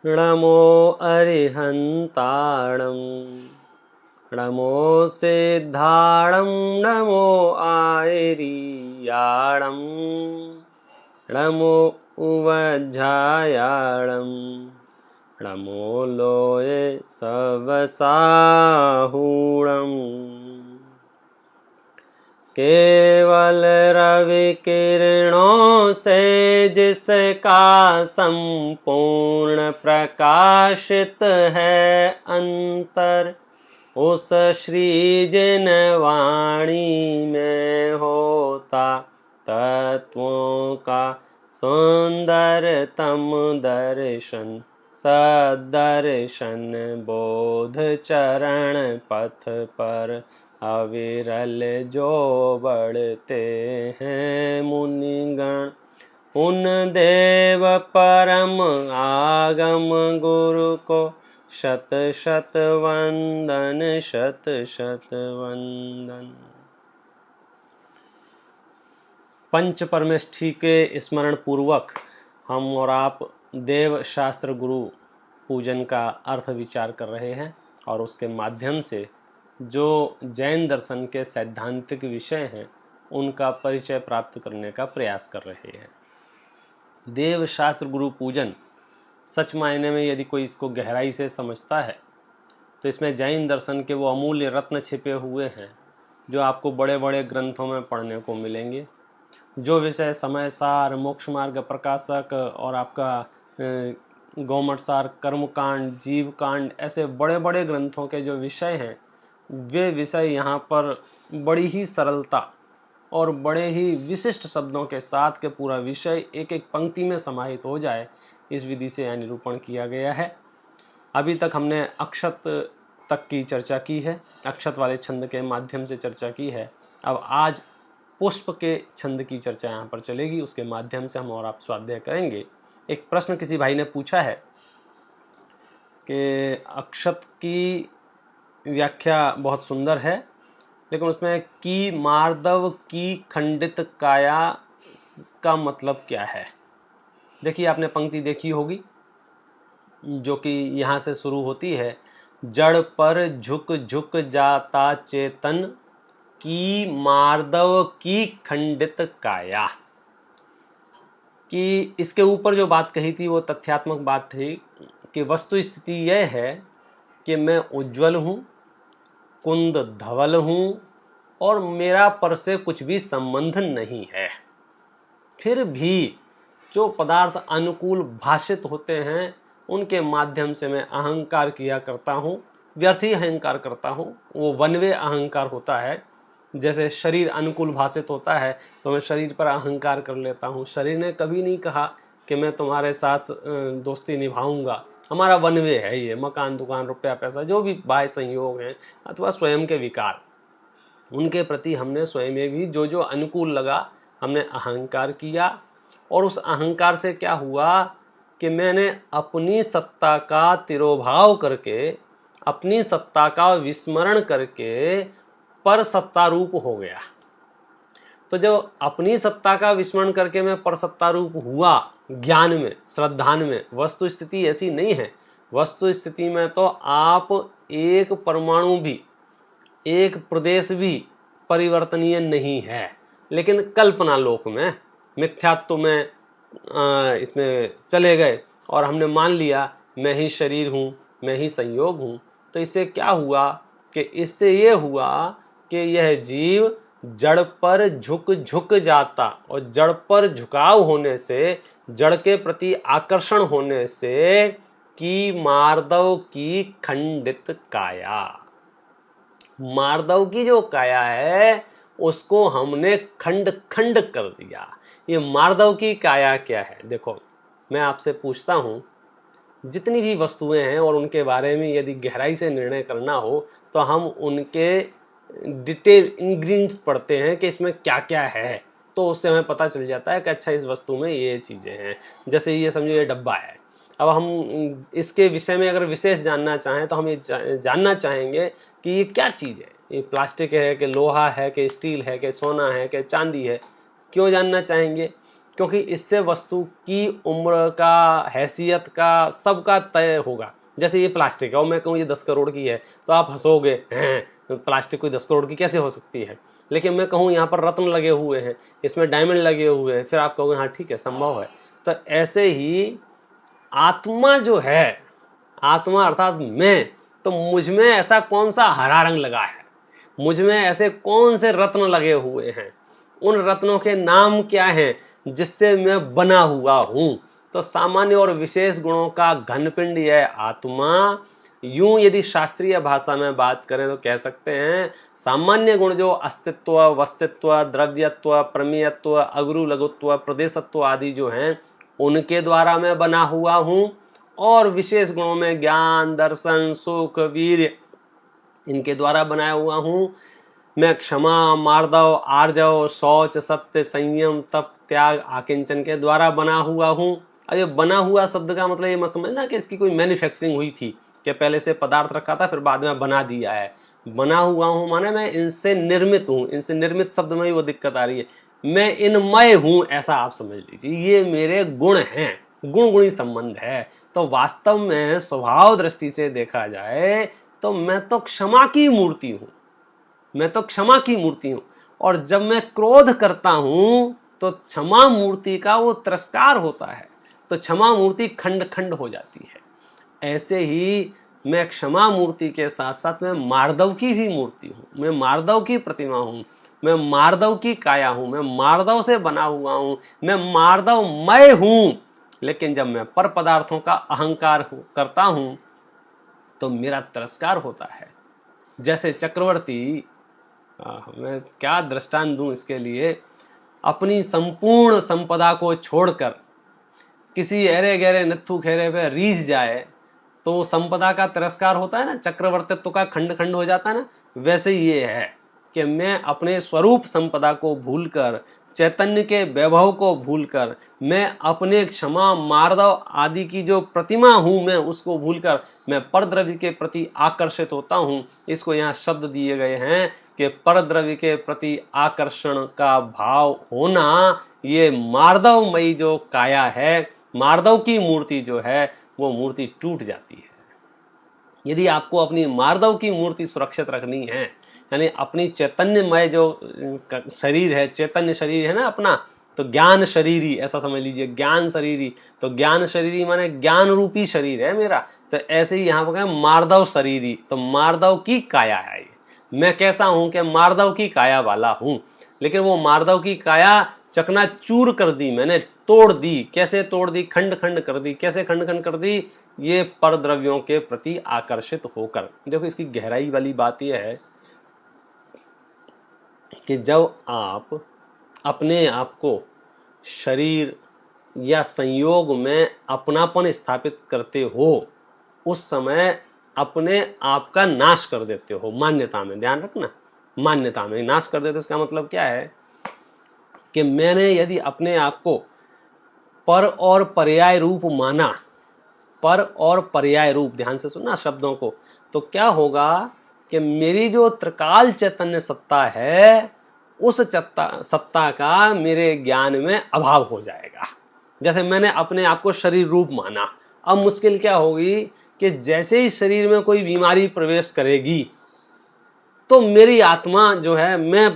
नमो अरिहन्ताणं नमो सिद्धाणं नमो आयर्याणं नमो उवज्झायाणं नमो लोये सवसाहूणम्। केवल रवि किरणों से जिसका संपूर्ण प्रकाशित है अंतर, उस श्री जिन वाणी में होता तत्वों का सुंदरतम दर्शन सदर्शन बोध चरण पथ पर अविरल जो बढ़ते हैं मुनिगण, उन देव परम आगम गुरु को शत शत वंदन शत शत वंदन। पंच परमेष्ठी के स्मरण पूर्वक हम और आप देव शास्त्र गुरु पूजन का अर्थ विचार कर रहे हैं और उसके माध्यम से जो जैन दर्शन के सैद्धांतिक विषय हैं उनका परिचय प्राप्त करने का प्रयास कर रहे हैं। देव शास्त्र गुरु पूजन सच मायने में यदि कोई इसको गहराई से समझता है तो इसमें जैन दर्शन के वो अमूल्य रत्न छिपे हुए हैं जो आपको बड़े बड़े ग्रंथों में पढ़ने को मिलेंगे। जो विषय समय सार, मोक्ष मार्ग प्रकाशक और आपका गौमठ सार, कर्मकांड, जीव कांड, ऐसे बड़े बड़े ग्रंथों के जो विषय हैं वे विषय यहाँ पर बड़ी ही सरलता और बड़े ही विशिष्ट शब्दों के साथ के पूरा विषय एक एक पंक्ति में समाहित हो जाए, इस विधि से यह निरूपण किया गया है। अभी तक हमने अक्षत तक की चर्चा की है, अक्षत वाले छंद के माध्यम से चर्चा की है। अब आज पुष्प के छंद की चर्चा यहाँ पर चलेगी, उसके माध्यम से हम और आप स्वाध्याय करेंगे। एक प्रश्न किसी भाई ने पूछा है कि अक्षत की व्याख्या बहुत सुंदर है, लेकिन उसमें की मार्दव की खंडित काया का मतलब क्या है। देखिए, आपने पंक्ति देखी होगी जो कि यहाँ से शुरू होती है, जड़ पर झुक झुक जाता चेतन की मार्दव की खंडित काया। कि इसके ऊपर जो बात कही थी वो तथ्यात्मक बात थी कि वस्तु स्थिति यह है कि मैं उज्ज्वल हूँ, कुंद धवल हूँ और मेरा पर से कुछ भी संबंध नहीं है। फिर भी जो पदार्थ अनुकूल भाषित होते हैं उनके माध्यम से मैं अहंकार किया करता हूँ, व्यर्थी अहंकार करता हूँ। वो वनवे अहंकार होता है। जैसे शरीर अनुकूल भाषित होता है तो मैं शरीर पर अहंकार कर लेता हूँ। शरीर ने कभी नहीं कहा कि मैं तुम्हारे साथ दोस्ती निभाऊंगा। हमारा वनवे है ये, मकान, दुकान, रुपया, पैसा, जो भी बाह्य संयोग हैं अथवा स्वयं के विकार, उनके प्रति हमने स्वयं में भी जो जो अनुकूल लगा हमने अहंकार किया। और उस अहंकार से क्या हुआ कि मैंने अपनी सत्ता का तिरोभाव करके, अपनी सत्ता का विस्मरण करके पर सत्ता रूप हो गया। तो जब अपनी सत्ता का विस्मरण करके मैं पर सत्ता रूप हुआ ज्ञान में, श्रद्धान में, वस्तु स्थिति ऐसी नहीं है। वस्तु स्थिति में तो आप एक परमाणु भी, एक प्रदेश भी परिवर्तनीय नहीं है। लेकिन कल्पना लोक में, मिथ्यात्व में इसमें चले गए और हमने मान लिया मैं ही शरीर हूँ, मैं ही संयोग हूँ। तो इससे क्या हुआ कि इससे ये हुआ कि यह जीव जड़ पर झुक झुक जाता, और जड़ पर झुकाव होने से, जड़ के प्रति आकर्षण होने से कि मार्दव की खंडित काया, मार्दव की जो काया है उसको हमने खंड खंड कर दिया। ये मार्दव की काया क्या है? देखो, मैं आपसे पूछता हूँ, जितनी भी वस्तुएं हैं और उनके बारे में यदि गहराई से निर्णय करना हो तो हम उनके डिटेल इंग्रेडिएंट्स पढ़ते हैं कि इसमें क्या क्या है, तो उससे हमें पता चल जाता है कि अच्छा इस वस्तु में ये चीज़ें हैं। जैसे ये समझो ये डब्बा है, अब हम इसके विषय में अगर विशेष जानना चाहें तो हम ये जानना चाहेंगे कि ये क्या चीज़ है, ये प्लास्टिक है कि लोहा है कि स्टील है कि सोना है कि चांदी है। क्यों जानना चाहेंगे? क्योंकि इससे वस्तु की उम्र का, हैसियत का, सबका तय होगा। जैसे ये प्लास्टिक है और मैं कहूँ ये 10 करोड़ की है तो आप हंसोगे, हैं प्लास्टिक कोई 10 करोड़ की कैसे हो सकती है। लेकिन मैं कहूँ यहाँ पर रत्न लगे हुए हैं, इसमें डायमंड लगे हुए हैं, फिर आप कहोगे हाँ ठीक है संभव है। तो ऐसे ही आत्मा जो है, आत्मा अर्थात मैं, तो मुझ में ऐसा कौन सा हरा रंग लगा है, मुझ में ऐसे कौन से रत्न लगे हुए हैं, उन रत्नों के नाम क्या हैं जिससे मैं बना हुआ हूं। तो सामान्य और विशेष गुणों का घनपिंड यह आत्मा। यूं यदि शास्त्रीय भाषा में बात करें तो कह सकते हैं सामान्य गुण जो अस्तित्व, वस्तित्व, द्रव्यत्व, प्रमेयत्व, अगुरु लघुत्व, प्रदेशत्व आदि जो हैं उनके द्वारा मैं बना हुआ हूं, और विशेष गुणों में ज्ञान, दर्शन, सुख, वीर्य इनके द्वारा बनाया हुआ हूं। मैं क्षमा, मार्दव, आर्जव, शौच, सत्य, संयम, तप, त्याग, आकिंचन के द्वारा बना हुआ हूं। अब ये बना हुआ शब्द का मतलब ये मत समझना कि इसकी कोई मैन्युफैक्चरिंग हुई थी कि पहले से पदार्थ रखा था फिर बाद में बना दिया है। बना हुआ हूं माने मैं इनसे निर्मित हूं। इनसे निर्मित शब्द में ही वो दिक्कत आ रही है। मैं इनमय हूं ऐसा आप समझ लीजिए, ये मेरे गुण हैं, गुण गुणी संबंध है। तो वास्तव में स्वभाव दृष्टि से देखा जाए तो मैं तो क्षमा की मूर्ति हूं, मैं तो क्षमा की मूर्ति हूं। और जब मैं क्रोध करता हूं तो क्षमा मूर्ति का वो तिरस्कार होता है, तो क्षमा मूर्ति खंड खंड हो जाती है। ऐसे ही मैं क्षमा मूर्ति के साथ साथ मैं मार्दव की भी मूर्ति हूं, मैं मार्दव की प्रतिमा हूं, मैं मार्दव की काया हूं, मैं मार्दव से बना हुआ हूं, मैं मार्दवमय हूं। लेकिन जब मैं पर पदार्थों का अहंकार करता हूं तो मेरा तिरस्कार होता है। जैसे चक्रवर्ती, मैं क्या दृष्टांत दूं इसके लिए, अपनी संपूर्ण संपदा को छोड़कर किसी अरे गहरे नत्थु खेरे पे रीझ जाए तो संपदा का तिरस्कार होता है ना, चक्रवर्तित्व का खंड खंड हो जाता है ना। वैसे ये है कि मैं अपने स्वरूप संपदा को भूलकर, चैतन्य के वैभव को भूलकर, मैं अपने क्षमा, मार्दव आदि की जो प्रतिमा हूं मैं उसको भूलकर मैं परद्रव्य के प्रति आकर्षित होता हूं। इसको यहाँ शब्द दिए गए हैं कि परद्रव्य के प्रति आकर्षण का भाव होना, ये मार्दवमयी जो काया है, मार्दव की मूर्ति जो है वो मूर्ति टूट जाती है। यदि आपको अपनी मार्दव की मूर्ति सुरक्षित रखनी है, यानी अपनी चैतन्यमय जो शरीर है, चैतन्य शरीर है ना अपना, तो ज्ञान शरीरी ऐसा समझ लीजिए, ज्ञान शरीरी। तो ज्ञान शरीरी माने ज्ञान रूपी शरीर है मेरा। तो ऐसे ही यहाँ पर मार्दव शरीरी, तो मार्दव की काया है ये। मैं कैसा हूं कि मार्दव की काया वाला हूं। लेकिन वो मार्दव की काया चकनाचूर कर दी मैंने, तोड़ दी। कैसे तोड़ दी? खंड खंड कर दी। कैसे खंड खंड कर दी? ये परद्रव्यों के प्रति आकर्षित होकर। देखो इसकी गहराई वाली बात यह है कि जब आप अपने आप को शरीर या संयोग में अपनापन स्थापित करते हो, उस समय अपने आप का नाश कर देते हो। मान्यता में, ध्यान रखना, मान्यता में नाश कर देते हो। इसका मतलब क्या है कि मैंने यदि अपने आप को पर और पर्याय रूप माना, पर और पर्याय रूप, ध्यान से सुनना शब्दों को, तो क्या होगा कि मेरी जो त्रिकाल चैतन्य सत्ता है उस सत्ता का मेरे ज्ञान में अभाव हो जाएगा। जैसे मैंने अपने आप को शरीर रूप माना, अब मुश्किल क्या होगी कि जैसे ही शरीर में कोई बीमारी प्रवेश करेगी तो मेरी आत्मा जो है मैं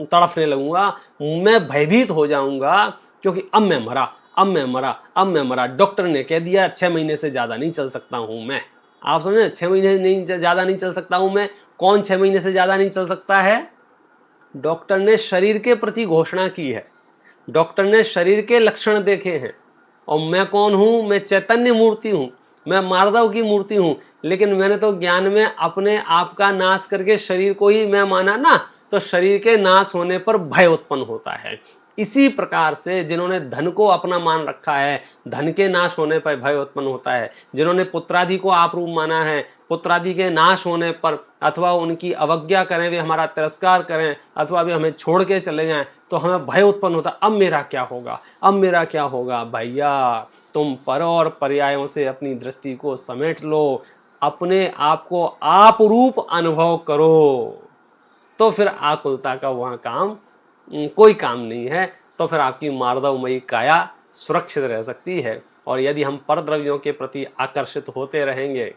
तड़फने लगूंगा, मैं भयभीत हो जाऊंगा, क्योंकि अब मैं मरा, अब मैं मरा, अब मैं मरा। डॉक्टर ने कह दिया 6 महीने से ज्यादा नहीं चल सकता हूं मैं। आप समझे, 6 महीने नहीं ज्यादा नहीं चल सकता हूं मैं। कौन 6 महीने से ज्यादा नहीं चल सकता है? डॉक्टर ने शरीर के प्रति घोषणा की है, डॉक्टर ने शरीर के लक्षण देखे हैं। और मैं कौन हूं? मैं चैतन्य मूर्ति हूं, मैं मार्दव की मूर्ति हूं। लेकिन मैंने तो ज्ञान में अपने आप का नाश करके शरीर को ही मैं माना ना, तो शरीर के नाश होने पर भय उत्पन्न होता है। इसी प्रकार से जिन्होंने धन को अपना मान रखा है, धन के नाश होने पर भय उत्पन्न होता है। जिन्होंने पुत्रादि को आप रूप माना है, पुत्रादि के नाश होने पर अथवा उनकी अवज्ञा करें, वे हमारा तिरस्कार करें, अथवा वे हमें छोड़ के चले जाएं, तो हमें भय उत्पन्न होता है। अब मेरा क्या होगा, अब मेरा क्या होगा? भैया तुम पर और पर्यायों से अपनी दृष्टि को समेट लो, अपने आप को आप रूप अनुभव करो, तो फिर आकुलता का वहां काम कोई काम नहीं है। तो फिर आपकी मार्दवमयी काया सुरक्षित रह सकती है। और यदि हम परद्रव्यों के प्रति आकर्षित होते रहेंगे,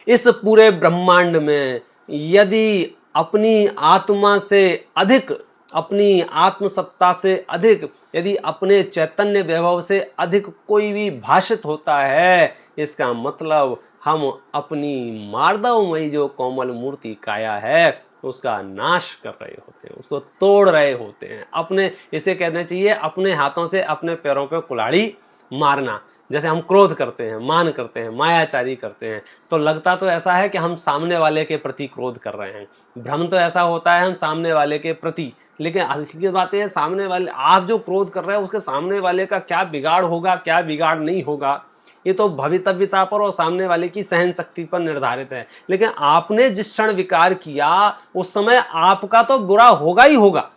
इस पूरे ब्रह्मांड में यदि अपनी आत्मा से अधिक, अपनी आत्मसत्ता से अधिक, यदि अपने चैतन्य वैभव से अधिक कोई भी भाषित होता है, इसका मतलब हम अपनी मार्दवमयी जो कोमल मूर्ति काया है उसका नाश कर रहे होते हैं, उसको तोड़ रहे होते हैं। अपने, इसे कहना चाहिए अपने हाथों से अपने पैरों पे कुल्हाड़ी मारना। जैसे हम क्रोध करते हैं, मान करते हैं, मायाचारी करते हैं, तो लगता तो ऐसा है कि हम सामने वाले के प्रति क्रोध कर रहे हैं, भ्रम तो ऐसा होता है हम सामने वाले के प्रति, लेकिन असली बात यह है सामने वाले, आप जो क्रोध कर रहे हैं उसके सामने वाले का क्या बिगाड़ होगा, क्या बिगाड़ नहीं होगा, ये तो भवितव्यता पर और सामने वाले की सहन शक्ति पर निर्धारित है। लेकिन आपने जिस क्षण विकार किया उस समय आपका तो बुरा होगा ही होगा।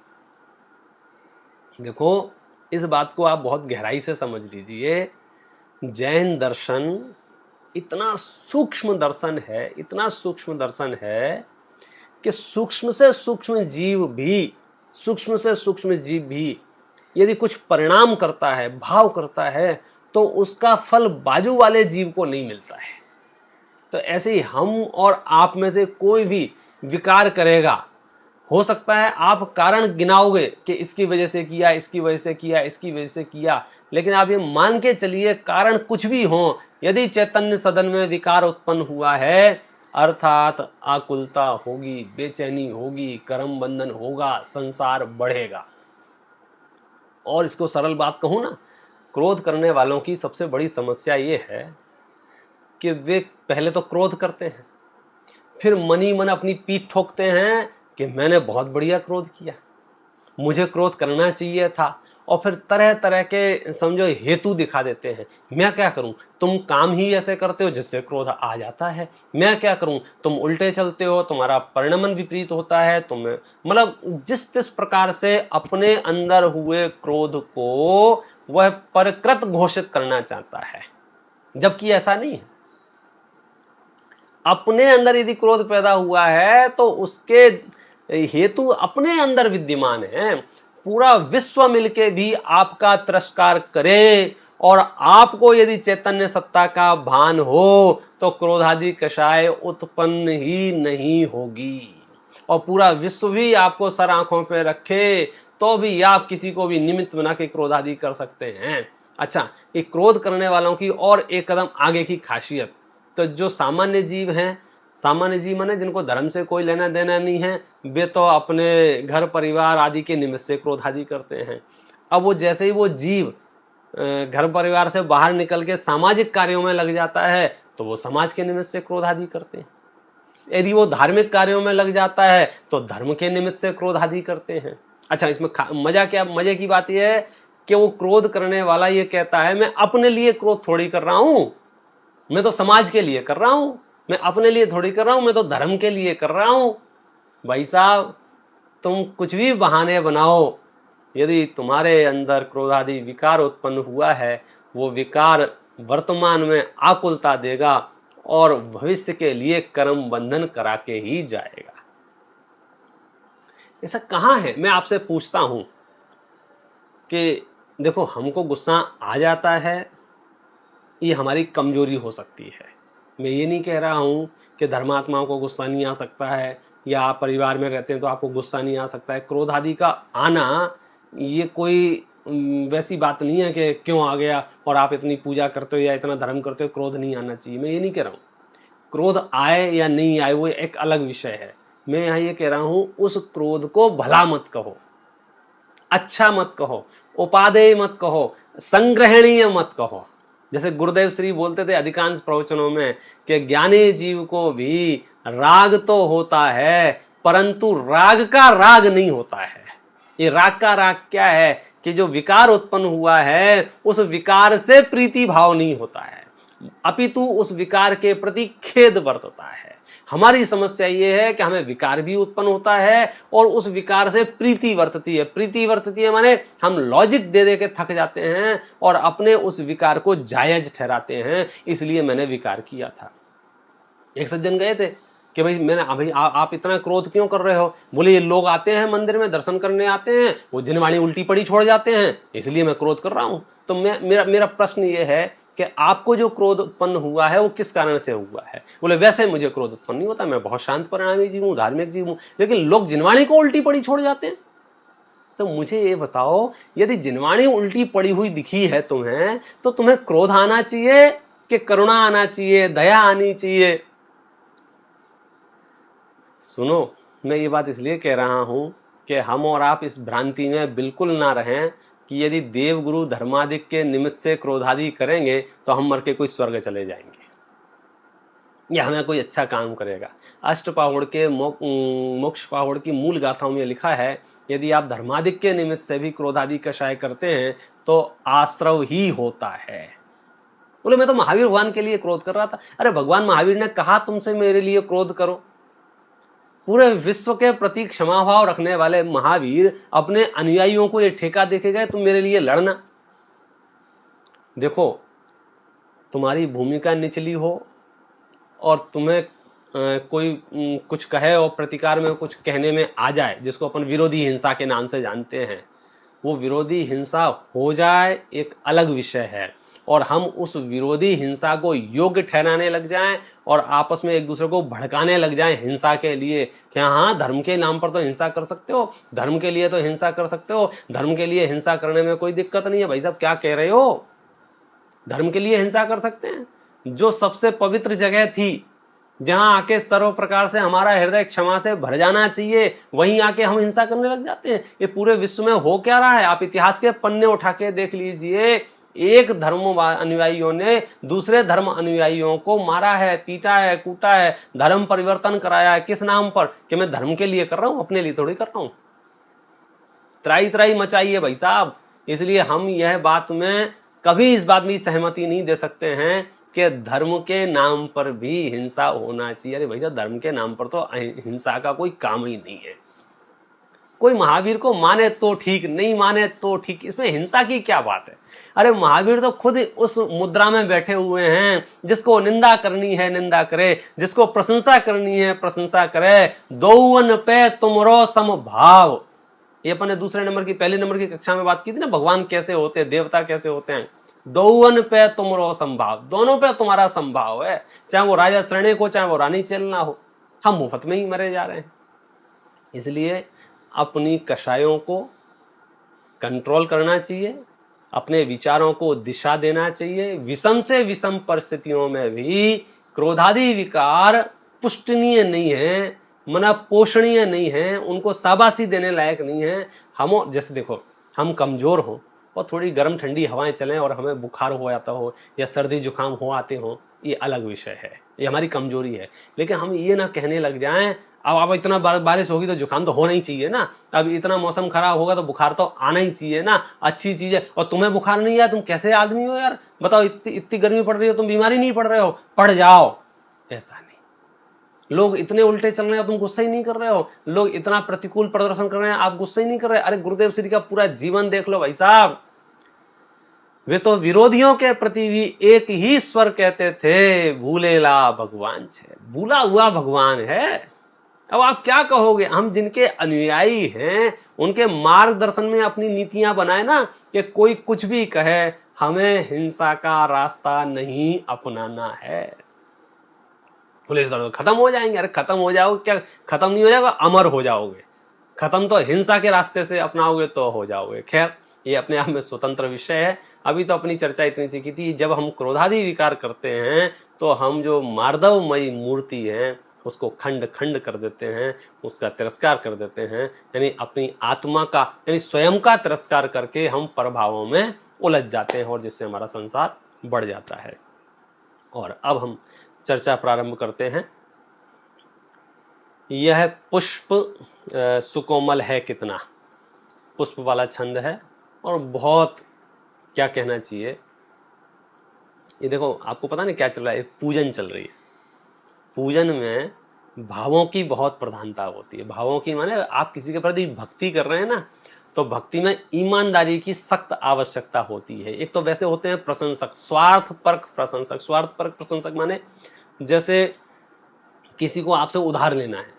देखो, इस बात को आप बहुत गहराई से समझ लीजिए। जैन दर्शन इतना सूक्ष्म दर्शन है, इतना सूक्ष्म दर्शन है कि सूक्ष्म से सूक्ष्म जीव भी, सूक्ष्म से सूक्ष्म जीव भी यदि कुछ परिणाम करता है, भाव करता है, तो उसका फल बाजू वाले जीव को नहीं मिलता है। तो ऐसे ही हम और आप में से कोई भी विकार करेगा, हो सकता है आप कारण गिनाओगे कि इसकी वजह से किया, इसकी वजह से किया, इसकी वजह से किया, लेकिन आप ये मान के चलिए कारण कुछ भी हो, यदि चैतन्य सदन में विकार उत्पन्न हुआ है, अर्थात आकुलता होगी, बेचैनी होगी, कर्म बंधन होगा, संसार बढ़ेगा। और इसको सरल बात कहूं ना, क्रोध करने वालों की सबसे बड़ी समस्या ये है कि वे पहले तो क्रोध करते हैं, फिर मनी मन अपनी पीठ ठोकते हैं कि मैंने बहुत बढ़िया क्रोध किया, मुझे क्रोध करना चाहिए था, और फिर तरह तरह के समझो हेतु दिखा देते हैं। मैं क्या करूं, तुम काम ही ऐसे करते हो जिससे क्रोध आ जाता है, मैं क्या करूं, तुम उल्टे चलते हो, तुम्हारा परिणमन विपरीत होता है, तुम्हें मतलब जिस प्रकार से अपने अंदर हुए क्रोध को वह परकृत घोषित करना चाहता है, जबकि ऐसा नहीं है। अपने अंदर यदि क्रोध पैदा हुआ है तो उसके हेतु अपने अंदर विद्यमान है। पूरा विश्व मिलके भी आपका तिरस्कार करे और आपको यदि चैतन्य सत्ता का भान हो तो क्रोधादि कषाय उत्पन्न ही नहीं होगी। और पूरा विश्व भी आपको सर आंखों पे रखे तो भी आप किसी को भी निमित्त बना के क्रोधादि कर सकते हैं। अच्छा, ये क्रोध करने वालों की और एक कदम आगे की खासियत, तो जो सामान्य जीव हैं, सामान्य जीव माने जिनको धर्म से कोई लेना देना नहीं है, वे तो अपने घर परिवार आदि के निमित्त से क्रोध आदि करते हैं। अब वो जैसे ही वो जीव घर परिवार से बाहर निकल के सामाजिक कार्यों में लग जाता है तो वो समाज के निमित्त से क्रोध आदि करते हैं। यदि वो धार्मिक कार्यों में लग जाता है तो धर्म के निमित्त से क्रोध आदि करते हैं। अच्छा, इसमें मजा क्या, मजे की बात यह है कि वो क्रोध करने वाला ये कहता है मैं अपने लिए क्रोध थोड़ी कर रहा हूं, मैं तो समाज के लिए कर रहा हूं, मैं अपने लिए थोड़ी कर रहा हूं, मैं तो धर्म के लिए कर रहा हूं। भाई साहब, तुम कुछ भी बहाने बनाओ, यदि तुम्हारे अंदर क्रोधादि विकार उत्पन्न हुआ है, वो विकार वर्तमान में आकुलता देगा और भविष्य के लिए कर्म बंधन करा के ही जाएगा। ऐसा कहां है? मैं आपसे पूछता हूं कि देखो, हमको गुस्सा आ जाता है, ये हमारी कमजोरी हो सकती है। मैं ये नहीं कह रहा हूं कि धर्मात्माओं को गुस्सा नहीं आ सकता है, या आप परिवार में रहते हैं तो आपको गुस्सा नहीं आ सकता है। क्रोध आदि का आना ये कोई वैसी बात नहीं है कि क्यों आ गया और आप इतनी पूजा करते हो या इतना धर्म करते हो क्रोध नहीं आना चाहिए। मैं ये नहीं कह रहा हूँ क्रोध आए या नहीं आए वो एक अलग विषय है। मैं यहाँ ये कह रहा हूँ उस क्रोध को भला मत कहो, अच्छा मत कहो, उपादेय मत कहो, संग्रहणीय मत कहो। जैसे गुरुदेव श्री बोलते थे अधिकांश प्रवचनों में कि ज्ञानी जीव को भी राग तो होता है परंतु राग का राग नहीं होता है। ये राग का राग क्या है कि जो विकार उत्पन्न हुआ है उस विकार से प्रीति भाव नहीं होता है, अपितु उस विकार के प्रति खेद बरतता है। हमारी समस्या ये है कि हमें विकार भी उत्पन्न होता है और उस विकार से प्रीति वर्तती है। प्रीति वर्तती है माने हम लॉजिक दे दे के थक जाते हैं और अपने उस विकार को जायज ठहराते हैं, इसलिए मैंने विकार किया था। एक सज्जन गए थे कि भाई भाई आप इतना क्रोध क्यों कर रहे हो? बोले ये लोग आते हैं मंदिर में दर्शन करने आते हैं, वो जिनवाणी उल्टी पड़ी छोड़ जाते हैं, इसलिए मैं क्रोध कर रहा हूं। तो मेरा प्रश्न ये है कि आपको जो क्रोध उत्पन्न हुआ है वो किस कारण से हुआ है? बोले वैसे मुझे क्रोध उत्पन्न नहीं होता, मैं बहुत शांत परिणामी जीव हूँ, धार्मिक जीव हूँ, लेकिन लोग जिनवाणी को उल्टी पड़ी छोड़ जाते हैं। तो मुझे ये बताओ, यदि जिनवाणी उल्टी पड़ी हुई दिखी है तुम्हें, तो तुम्हें क्रोध आना चाहिए कि करुणा आना चाहिए, दया आनी चाहिए? सुनो, मैं ये बात इसलिए कह रहा हूं कि हम और आप इस भ्रांति में बिल्कुल ना रहें कि यदि देवगुरु धर्मादिक के निमित्त से क्रोधादि करेंगे तो हम मर के कोई स्वर्ग चले जाएंगे या हमें कोई अच्छा काम करेगा। अष्टपाहुड़ के मोक्ष पाहुड़ की मूल गाथाओं में लिखा है, यदि आप धर्मादिक के निमित्त से भी क्रोधादि कषाय करते हैं तो आश्रव ही होता है। बोले मैं तो महावीर भगवान के लिए क्रोध कर रहा था। अरे भगवान महावीर ने कहा तुमसे मेरे लिए क्रोध करो। पूरे विश्व के प्रति क्षमा भाव रखने वाले महावीर अपने अनुयायियों को ये ठेका देके गए तुम मेरे लिए लड़ना। देखो, तुम्हारी भूमिका निचली हो और तुम्हें कोई कुछ कहे और प्रतिकार में कुछ कहने में आ जाए, जिसको अपन विरोधी हिंसा के नाम से जानते हैं, वो विरोधी हिंसा हो जाए एक अलग विषय है, और हम उस विरोधी हिंसा को योग्य ठहराने लग जाएं और आपस में एक दूसरे को भड़काने लग जाएं हिंसा के लिए कि हाँ धर्म के नाम पर तो हिंसा कर सकते हो, धर्म के लिए तो हिंसा कर सकते हो, धर्म के लिए हिंसा करने में कोई दिक्कत नहीं है। भाई साहब क्या कह रहे हो? धर्म के लिए हिंसा कर सकते हैं? जो सबसे पवित्र जगह थी, जहां आके सर्व प्रकार से हमारा हृदय क्षमा से भर जाना चाहिए, वहीं आके हम हिंसा करने लग जाते हैं। ये पूरे विश्व में हो क्या रहा है? आप इतिहास के पन्ने उठा के देख लीजिए। एक धर्म अनुयायियों ने दूसरे धर्म अनुयायियों को मारा है, पीटा है, कूटा है, धर्म परिवर्तन कराया है। किस नाम पर? कि मैं धर्म के लिए कर रहा हूं, अपने लिए थोड़ी कर रहा हूं। त्राई त्राई मचाई है भाई साहब। इसलिए हम यह बात में कभी इस बात में सहमति नहीं दे सकते हैं कि धर्म के नाम पर भी हिंसा होना चाहिए। अरे भैया, धर्म के नाम पर तो हिंसा का कोई काम ही नहीं है। कोई महावीर को माने तो ठीक, नहीं माने तो ठीक, इसमें हिंसा की क्या बात है? अरे महावीर तो खुद उस मुद्रा में बैठे हुए हैं, जिसको निंदा करनी है निंदा करे, जिसको प्रशंसा करनी है प्रशंसा करे। दौवन पे तुमरो समभाव, ये अपन ने दूसरे नंबर की पहले नंबर की कक्षा में बात की थी ना, भगवान कैसे होते हैं, देवता कैसे होते हैं। दौवन पे तुमरो संभाव, दोनों पे तुम्हारा संभाव है, चाहे वो राजा श्रेणी को, चाहे वो रानी चेलना हो। हम मुफ्त में ही मरे जा रहे हैं। इसलिए अपनी कषायों को कंट्रोल करना चाहिए, अपने विचारों को दिशा देना चाहिए। विषम से विषम परिस्थितियों में भी क्रोधादि विकार पुष्टनीय नहीं है, मना पोषणीय नहीं है, उनको शाबाशी देने लायक नहीं है। हम जैसे देखो, हम कमजोर हो और थोड़ी गर्म ठंडी हवाएं चलें और हमें बुखार हो जाता हो या सर्दी जुकाम हो आते हो, ये अलग विषय है, ये हमारी कमजोरी है। लेकिन हम ये ना कहने लग जाएं अब इतना बारिश होगी तो जुकाम तो होना ही चाहिए ना, अब इतना मौसम खराब होगा तो बुखार तो आना ही चाहिए ना, अच्छी चीज है। और तुम्हें बुखार नहीं आया, तुम कैसे आदमी हो यार? बताओ, इतनी गर्मी पड़ रही हो, तुम बीमारी नहीं पड़ रहे हो, पड़ जाओ। ऐसा नहीं। लोग इतने उल्टे चल रहे हैं, तुम गुस्सा ही नहीं कर रहे हो। लोग इतना प्रतिकूल प्रदर्शन कर रहे हैं, आप गुस्सा ही नहीं कर रहे। अरे गुरुदेव श्री का पूरा जीवन देख लो भाई साहब, वे तो विरोधियों के प्रति भी एक ही स्वर कहते थे, भूलेला भगवान छे, भूला हुआ भगवान है। अब आप क्या कहोगे? हम जिनके अनुयायी हैं उनके मार्गदर्शन में अपनी नीतियां बनाए ना, कि कोई कुछ भी कहे, हमें हिंसा का रास्ता नहीं अपनाना है। पुलिस खत्म हो जाएंगे। अरे खत्म हो जाओगे क्या? खत्म नहीं हो जाएगा, अमर हो जाओगे। खत्म तो हिंसा के रास्ते से अपनाओगे तो हो जाओगे। खैर, ये अपने आप में स्वतंत्र विषय है। अभी तो अपनी चर्चा इतनी सी की थी, जब हम क्रोधादि विकार करते हैं तो हम जो मार्दवमयी मूर्ति है उसको खंड खंड कर देते हैं, उसका तिरस्कार कर देते हैं, यानी अपनी आत्मा का, यानी स्वयं का तिरस्कार करके हम प्रभावों में उलझ जाते हैं और जिससे हमारा संसार बढ़ जाता है। और अब हम चर्चा प्रारंभ करते हैं। यह पुष्प सुकोमल है कितना, पुष्प वाला छंद है और बहुत क्या कहना चाहिए। ये देखो, आपको पता नहीं क्या चल रहा है, पूजन चल रही है। पूजन में भावों की बहुत प्रधानता होती है। भावों की माने आप किसी के प्रति भक्ति कर रहे हैं ना, तो भक्ति में ईमानदारी की सख्त आवश्यकता होती है। एक तो वैसे होते हैं प्रशंसक, स्वार्थपरक प्रशंसक। स्वार्थपरक प्रशंसक माने जैसे किसी को आपसे उधार लेना है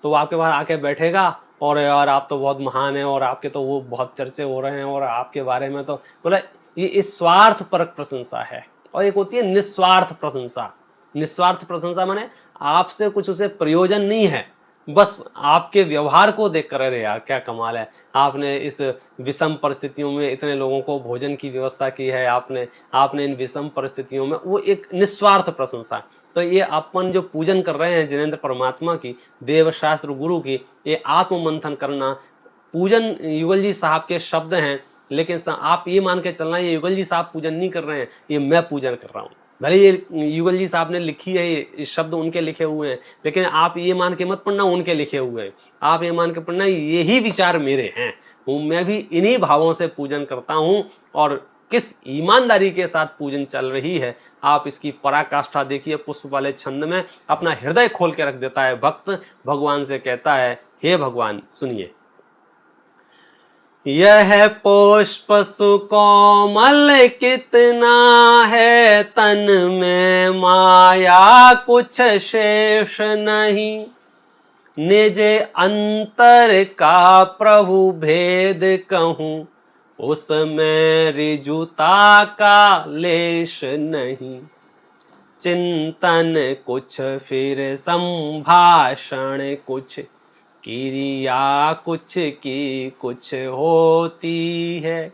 तो वो आपके पास आके बैठेगा और यार आप तो बहुत महान हैं और आपके तो वो बहुत चर्चे हो रहे हैं और आपके बारे में तो बोला, ये इस स्वार्थ परक प्रशंसा है। और एक होती है निस्वार्थ प्रशंसा। निस्वार्थ प्रशंसा माने आपसे कुछ उसे प्रयोजन नहीं है, बस आपके व्यवहार को देख कर अरे यार क्या कमाल है, आपने इस विषम परिस्थितियों में इतने लोगों को भोजन की व्यवस्था की है, आपने इन विषम परिस्थितियों में, वो एक निस्वार्थ प्रशंसा। तो ये अपन जो पूजन कर रहे हैं जिनेंद्र परमात्मा की, देव शास्त्र गुरु की, ये आत्म मंथन करना पूजन युगल जी साहब के शब्द हैं, लेकिन आप ये मान के चलना ये युगल जी साहब पूजन नहीं कर रहे हैं, ये मैं पूजन कर रहा हूँ। भले ये युगल जी साहब ने लिखी है, ये शब्द उनके लिखे हुए हैं, लेकिन आप ये मान के मत पढ़ना उनके लिखे हुए हैं, आप ये मान के पढ़ना यही विचार मेरे हैं, मैं भी इन्हीं भावों से पूजन करता हूँ। और किस ईमानदारी के साथ पूजन चल रही है, आप इसकी पराकाष्ठा देखिए। पुष्प वाले छंद में अपना हृदय खोल के रख देता है भक्त, भगवान से कहता है हे भगवान सुनिए, यह पुष्प सुकोमल कितना है, तन में माया कुछ शेष नहीं, निज अंतर का प्रभु भेद कहूं, उसमें ऋजुता का लेश नहीं, चिंतन कुछ फिर संभाषण कुछ, क्रिया कुछ की कुछ होती है,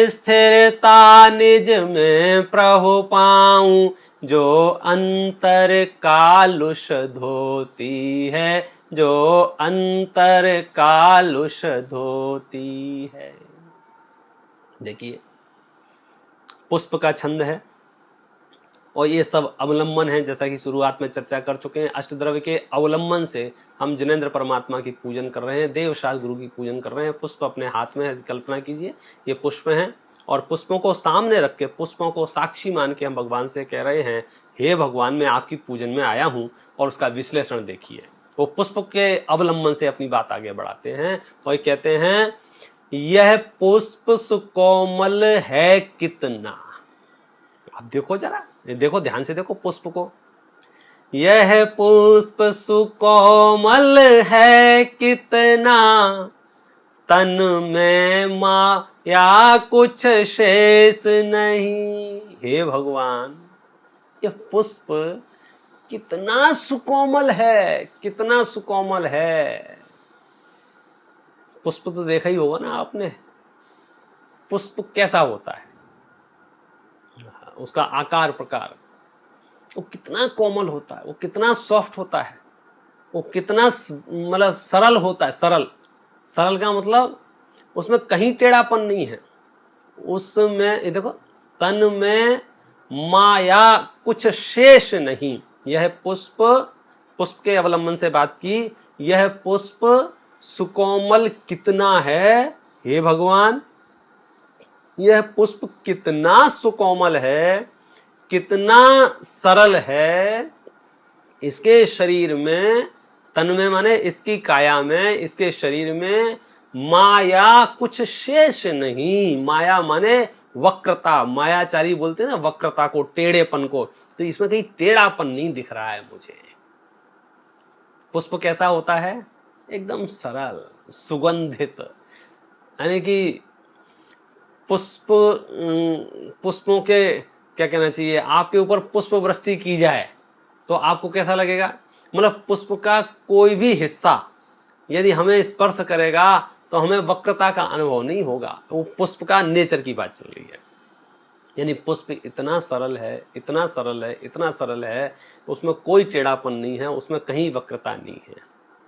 स्थिरता निज में प्रभु पाऊं, जो अंतर कालुष धोती है, जो अंतर कालुष धोती है। देखिए पुष्प का छंद है और ये सब अवलंबन है, जैसा कि शुरुआत में चर्चा कर चुके हैं। अष्टद्रव्य के अवलंबन से हम जिनेंद्र परमात्मा की पूजन कर रहे हैं, देवशास्त्र गुरु की पूजन कर रहे हैं। पुष्प अपने हाथ में है, कल्पना कीजिए ये पुष्प हैं और पुष्पों को सामने रख के, पुष्पों को साक्षी मान के हम भगवान से कह रहे हैं हे भगवान मैं आपकी पूजन में आया हूँ। और उसका विश्लेषण देखिए, वो पुष्प के अवलंबन से अपनी बात आगे बढ़ाते हैं और कहते हैं यह पुष्प सुकोमल है कितना। आप देखो जरा, देखो ध्यान से देखो पुष्प को, यह पुष्प सुकोमल है कितना, तन में माया कुछ शेष नहीं। हे भगवान यह पुष्प कितना सुकोमल है, कितना सुकोमल है। पुष्प तो देखा ही होगा ना आपने, पुष्प कैसा होता है, उसका आकार प्रकार, वो कितना कोमल होता है, वो कितना सॉफ्ट होता है, वो कितना मतलब सरल होता है। सरल, सरल का मतलब उसमें कहीं टेढ़ापन नहीं है, उसमें ये देखो तन में माया कुछ शेष नहीं। यह पुष्प, पुष्प के अवलंबन से बात की, यह पुष्प सुकोमल कितना है। हे भगवान यह पुष्प कितना सुकोमल है, कितना सरल है। इसके शरीर में, तन में माने इसकी काया में, इसके शरीर में माया कुछ शेष नहीं। माया माने वक्रता, मायाचारी बोलते हैं ना वक्रता को, टेढ़ेपन को, तो इसमें कहीं टेढ़ापन नहीं दिख रहा है मुझे। पुष्प कैसा होता है, एकदम सरल, सुगंधित, यानी कि पुष्पों के क्या कहना चाहिए, आपके ऊपर पुष्प वृष्टि की जाए तो आपको कैसा लगेगा। मतलब पुष्प का कोई भी हिस्सा यदि हमें स्पर्श करेगा तो हमें वक्रता का अनुभव नहीं होगा। वो पुष्प का नेचर की बात चल रही है, यानी पुष्प इतना सरल है, इतना सरल है, इतना सरल है, उसमें कोई टेढ़ापन नहीं है, उसमें कहीं वक्रता नहीं है।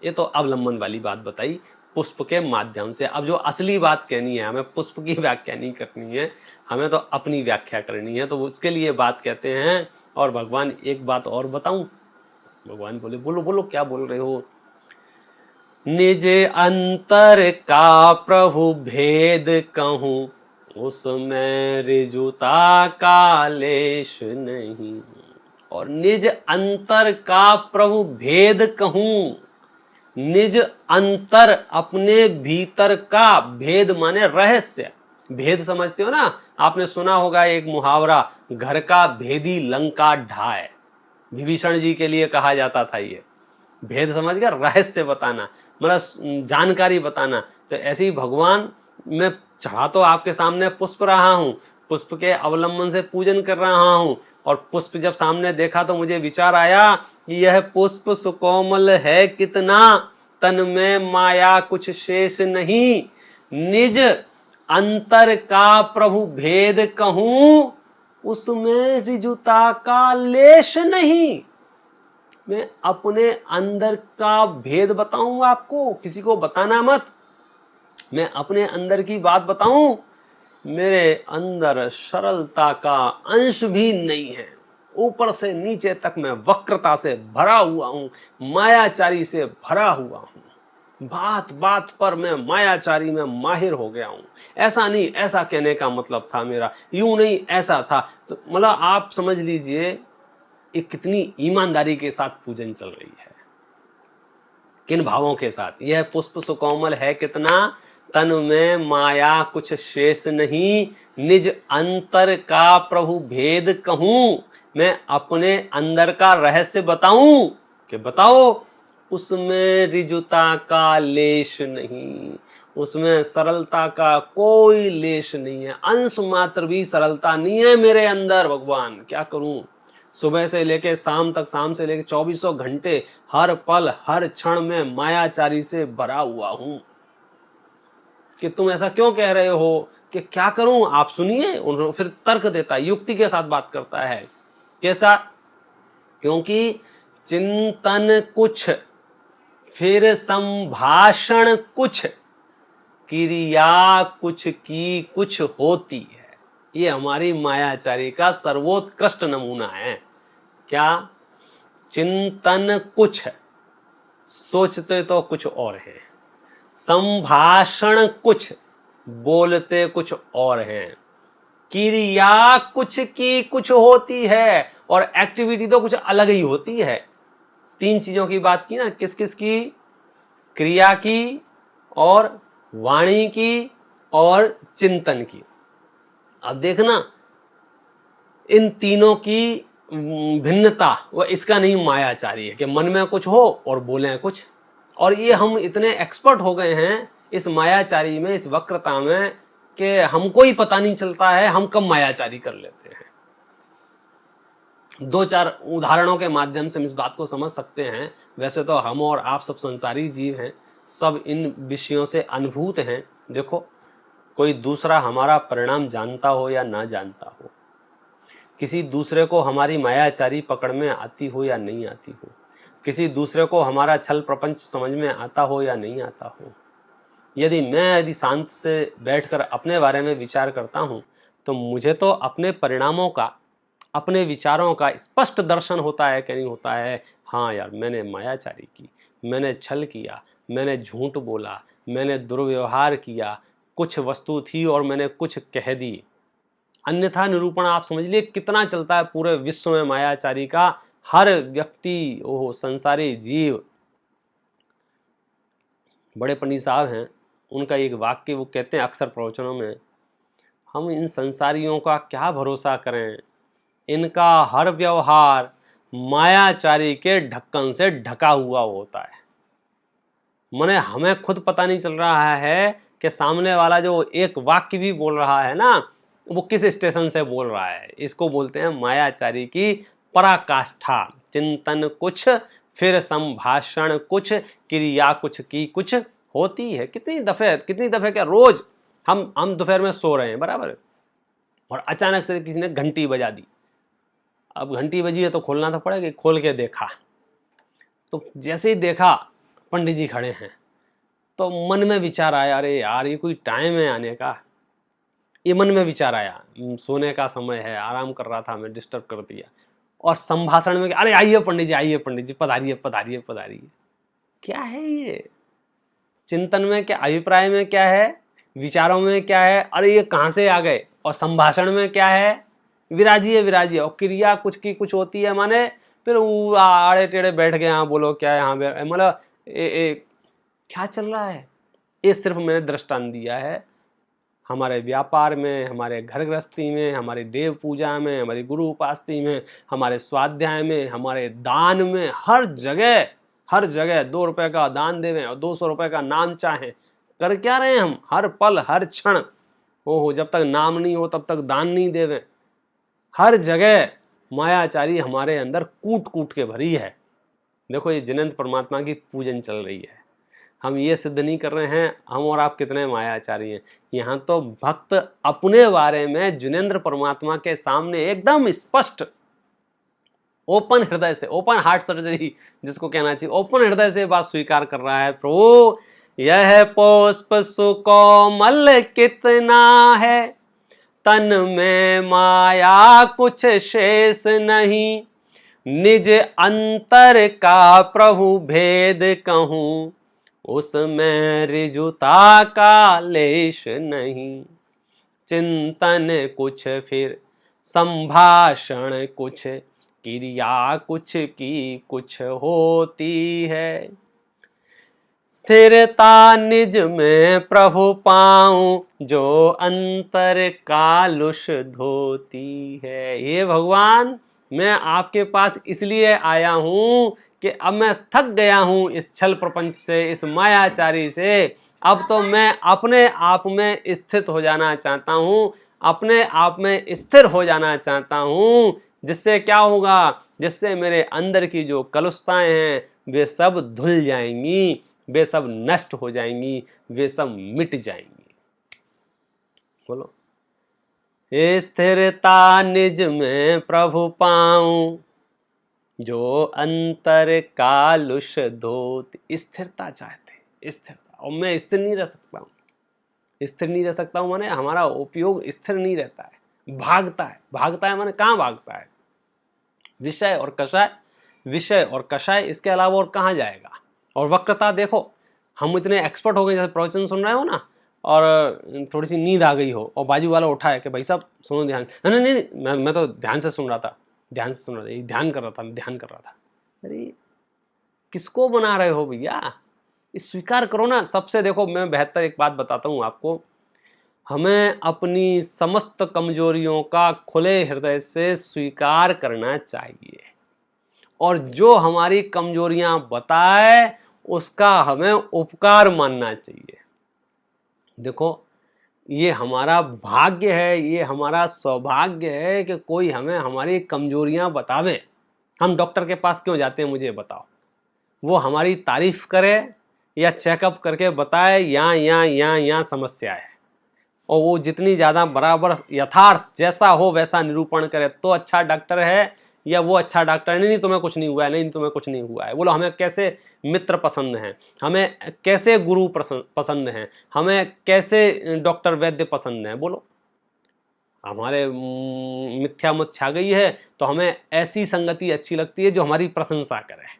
ये तो अवलंबन वाली बात बताई पुष्प के माध्यम से। अब जो असली बात कहनी है, हमें पुष्प की व्याख्या नहीं करनी है, हमें तो अपनी व्याख्या करनी है, तो उसके लिए बात कहते हैं। और भगवान एक बात और बताऊं, भगवान बोले बोलो बोलो क्या बोल रहे हो। निज अंतर का प्रभु भेद कहूं, उसमें ऋजुता का लेश नहीं। और निज अंतर का प्रभु भेद कहूं, निज अंतर अपने भीतर का, भेद माने रहस्य, भेद समझते हो ना, आपने सुना होगा एक मुहावरा, घर का भेदी लंका ढाए। विभीषण जी के लिए कहा जाता था ये भेद समझ कर रहस्य बताना, मतलब जानकारी बताना। तो ऐसे ही भगवान, मैं चढ़ा तो आपके सामने पुष्प रहा हूं, पुष्प के अवलंबन से पूजन कर रहा हूं, और पुष्प जब सामने देखा तो मुझे विचार आया कि यह पुष्प सुकोमल है कितना, तन में माया कुछ शेष नहीं, निज अंतर का प्रभु भेद कहूं, उसमें ऋजुता का लेश नहीं। मैं अपने अंदर का भेद बताऊं आपको, किसी को बताना मत, मैं अपने अंदर की बात बताऊं, मेरे अंदर सरलता का अंश भी नहीं है, ऊपर से नीचे तक मैं वक्रता से भरा हुआ हूं, मायाचारी से भरा हुआ हूं, बात बात पर मैं मायाचारी में माहिर हो गया हूं। ऐसा नहीं, ऐसा कहने का मतलब था मेरा, यूं नहीं ऐसा था। तो मतलब आप समझ लीजिए ये कितनी ईमानदारी के साथ पूजन चल रही है, किन भावों के साथ। यह पुष्प सुकोमल है कितना, तन में माया कुछ शेष नहीं, निज अंतर का प्रभु भेद कहूं, मैं अपने अंदर का रहस्य बताऊं कि बताओ, उसमें ऋजुता का लेश नहीं, उसमें सरलता का कोई लेश नहीं है, अंश मात्र भी सरलता नहीं है मेरे अंदर। भगवान क्या करूं, सुबह से लेके शाम तक, शाम से लेके 24 घंटे, हर पल हर क्षण में मायाचारी से भरा हुआ हूं। कि तुम ऐसा क्यों कह रहे हो, कि क्या करूं, आप सुनिए। उन्होंने फिर तर्क देता है, युक्ति के साथ बात करता है। कैसा, क्योंकि चिंतन कुछ फिर संभाषण कुछ, क्रिया कुछ की कुछ होती है। ये हमारी मायाचारी का सर्वोत्कृष्ट नमूना है। क्या, चिंतन कुछ, सोचते तो कुछ और है, संभाषण कुछ, बोलते कुछ और है, क्रिया कुछ की कुछ होती है, और एक्टिविटी तो कुछ अलग ही होती है। तीन चीजों की बात की ना, किस किस की, क्रिया की और वाणी की और चिंतन की। अब देखना इन तीनों की भिन्नता, वह इसका नहीं मायाचारी है कि मन में कुछ हो और बोले कुछ। और ये हम इतने एक्सपर्ट हो गए हैं इस मायाचारी में, इस वक्रता में, कि हमको ही पता नहीं चलता है हम कब मायाचारी कर लेते हैं। दो चार उदाहरणों के माध्यम से हम इस बात को समझ सकते हैं। वैसे तो हम और आप सब संसारी जीव हैं, सब इन विषयों से अनुभूत हैं। देखो, कोई दूसरा हमारा परिणाम जानता हो या ना जानता हो, किसी दूसरे को हमारी मायाचारी पकड़ में आती हो या नहीं आती हो, किसी दूसरे को हमारा छल प्रपंच समझ में आता हो या नहीं आता हो, यदि शांत से बैठकर अपने बारे में विचार करता हूं, तो मुझे तो अपने परिणामों का, अपने विचारों का स्पष्ट दर्शन होता है कि नहीं होता है। हाँ यार, मैंने मायाचारी की, मैंने छल किया, मैंने झूठ बोला, मैंने दुर्व्यवहार किया, कुछ वस्तु थी और मैंने कुछ कह दी। अन्यथा निरूपण आप समझ लिए कितना चलता है पूरे विश्व में मायाचारी का। हर व्यक्ति, ओह संसारी जीव। बड़े पंडित साहब हैं, उनका एक वाक्य वो कहते हैं अक्सर प्रवचनों में, हम इन संसारियों का क्या भरोसा करें, इनका हर व्यवहार मायाचारी के ढक्कन से ढका हुआ होता है। माने हमें खुद पता नहीं चल रहा है कि सामने वाला जो एक वाक्य भी बोल रहा है ना, वो किस स्टेशन से बोल रहा है। इसको बोलते हैं मायाचारी की पराकाष्ठा। चिंतन कुछ फिर संभाषण कुछ, क्रिया कुछ की कुछ होती है। कितनी दफे क्या, रोज हम दोपहर में सो रहे हैं बराबर, और अचानक से किसी ने घंटी बजा दी। अब घंटी बजी है तो खोलना तो पड़ेगा। खोल के देखा तो जैसे ही देखा पंडित जी खड़े हैं, तो मन में विचार आया, अरे यार ये कोई टाइम है आने का। ये मन में विचार आया, सोने का समय है, आराम कर रहा था मैं, डिस्टर्ब कर दिया। और संभाषण में, अरे आइए पंडित जी पधारिए पधारिए पधारिए। क्या है ये? चिंतन में क्या, अभिप्राय में क्या है, विचारों में क्या है, अरे ये कहाँ से आ गए। और संभाषण में क्या है, विराजिए विराजिए। और क्रिया कुछ की कुछ होती है, माने फिर आड़े टेढ़े बैठ गए, यहाँ बोलो क्या है, यहाँ मतलब क्या चल रहा है। ये सिर्फ मैंने दृष्टांत दिया है। हमारे व्यापार में, हमारे घर गृहस्थी में, हमारी देव पूजा में, हमारी गुरु उपासना में, हमारे स्वाध्याय में, हमारे दान में, हर जगह 2 रुपए का दान देवें और 200 रुपए का नाम चाहें। कर क्या रहे हैं हम? हर पल हर क्षण हो जब तक नाम नहीं हो तब तक दान नहीं देवें। हर जगह मायाचारी हमारे अंदर कूट कूट के भरी है। देखो ये जिनेंद्र परमात्मा की पूजन चल रही है। हम ये सिद्ध नहीं कर रहे हैं हम और आप कितने मायाचारी हैं। यहाँ तो भक्त अपने बारे में जिनेंद्र परमात्मा के सामने एकदम स्पष्ट ओपन हृदय से, ओपन हार्ट सर्जरी जिसको कहना चाहिए, ओपन हृदय से बात स्वीकार कर रहा है। प्रभु यह पुष्प सुकोमल कितना है, तन में माया कुछ शेष नहीं, निज अंतर का प्रभु भेद कहूं, उसमें ऋजुता का लेश नहीं। चिंतन कुछ फिर संभाषण कुछ, क्रिया कुछ की कुछ होती है, स्थिरता निज में प्रभु पाऊं, जो अंतर कालुष धोती है। ये भगवान मैं आपके पास इसलिए आया हूं कि अब मैं थक गया हूं इस छल प्रपंच से, इस मायाचारी से। अब तो मैं अपने आप में स्थित हो जाना चाहता हूं, अपने आप में स्थिर हो जाना चाहता हूं। जिससे क्या होगा? जिससे मेरे अंदर की जो कलुषताएं हैं वे सब धुल जाएंगी, वे सब नष्ट हो जाएंगी, वे सब मिट जाएंगी। बोलो, स्थिरता निज में प्रभु पाऊं, जो अंतर कालुष धोत। स्थिरता चाहते, स्थिरता। और मैं स्थिर नहीं रह सकता हूं। स्थिर नहीं रह सकता हूं माने हमारा उपयोग स्थिर नहीं रहता है, भागता है। भागता है माने कहाँ भागता है? विषय और कषाय, विषय और कषाय, इसके अलावा और कहाँ जाएगा? और वक्रता देखो, हम इतने एक्सपर्ट हो गए, जैसे प्रवचन सुन रहे हो ना और थोड़ी सी नींद आ गई हो और बाजू वाला उठा है कि भाई साहब सुनो ध्यान। नहीं नहीं नहीं, मैं तो ध्यान से सुन रहा था, ध्यान से सुन रहा था, ध्यान कर रहा था, ध्यान कर रहा था। अरे किसको बना रहे हो भैया? इस स्वीकार करो ना। सबसे देखो मैं बेहतर एक बात बताता हूँ आपको, हमें अपनी समस्त कमजोरियों का खुले हृदय से स्वीकार करना चाहिए और जो हमारी कमजोरियां बताए उसका हमें उपकार मानना चाहिए। देखो ये हमारा भाग्य है, ये हमारा सौभाग्य है कि कोई हमें हमारी कमजोरियां बतावे। हम डॉक्टर के पास क्यों जाते हैं मुझे बताओ? वो हमारी तारीफ करे या चेकअप करके बताए यहाँ समस्या है, और वो जितनी ज़्यादा बराबर यथार्थ जैसा हो वैसा निरूपण करे तो अच्छा डॉक्टर है, या वो अच्छा डॉक्टर है नहीं तुम्हें कुछ नहीं हुआ है, नहीं तुम्हें कुछ नहीं हुआ है। बोलो हमें कैसे मित्र पसंद हैं, हमें कैसे गुरु पसंद हैं, हमें कैसे डॉक्टर वैद्य पसंद हैं? बोलो हमारे मिथ्या मत छा गई है तो हमें ऐसी संगति अच्छी लगती है जो हमारी प्रशंसा करे,